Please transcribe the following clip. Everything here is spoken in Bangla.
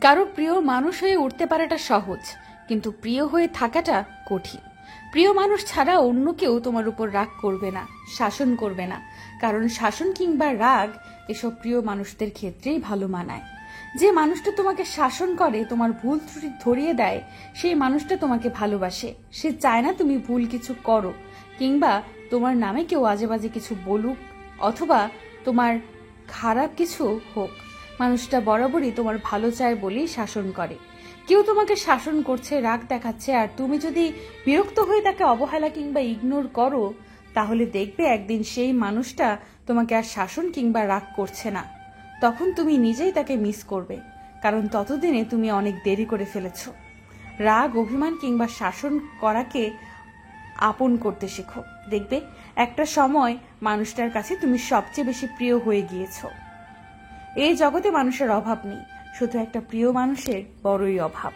কারো প্রিয় মানুষ হয়ে উঠতে পারাটা সহজ, কিন্তু প্রিয় হয়ে থাকাটা কঠিন। প্রিয় মানুষ ছাড়া অন্য কেউ তোমার উপর রাগ করবে না, শাসন করবে না, কারণ শাসন কিংবা রাগ এসব প্রিয় মানুষদের ক্ষেত্রেই ভালো মানায়। যে মানুষটা তোমাকে শাসন করে, তোমার ভুল ত্রুটি ধরিয়ে দেয়, সেই মানুষটা তোমাকে ভালোবাসে। সে চায় না তুমি ভুল কিছু করো, কিংবা তোমার নামে কেউ আজে বাজে কিছু বলুক, অথবা তোমার খারাপ কিছু হোক। মানুষটা বরাবরই তোমার ভালো চায় বলেই শাসন করে। কেউ তোমাকে শাসন করছে, রাগ দেখাচ্ছে, আর তুমি যদি বিরক্ত হয়ে তাকে অবহেলা কিংবা ইগনোর করো, তাহলে দেখবে একদিন সেই মানুষটা তোমাকে আর শাসন কিংবা রাগ করছে না। তখন তুমি নিজেই তাকে মিস করবে, কারণ ততদিনে তুমি অনেক দেরি করে ফেলেছ। রাগ, অভিমান কিংবা শাসন করাকে আপন করতে শেখো। দেখবে একটা সময় মানুষটার কাছে তুমি সবচেয়ে বেশি প্রিয় হয়ে গিয়েছো। এই জগতে মানুষের অভাব নেই, শুধু একটা প্রিয় মানুষের বড়ই অভাব।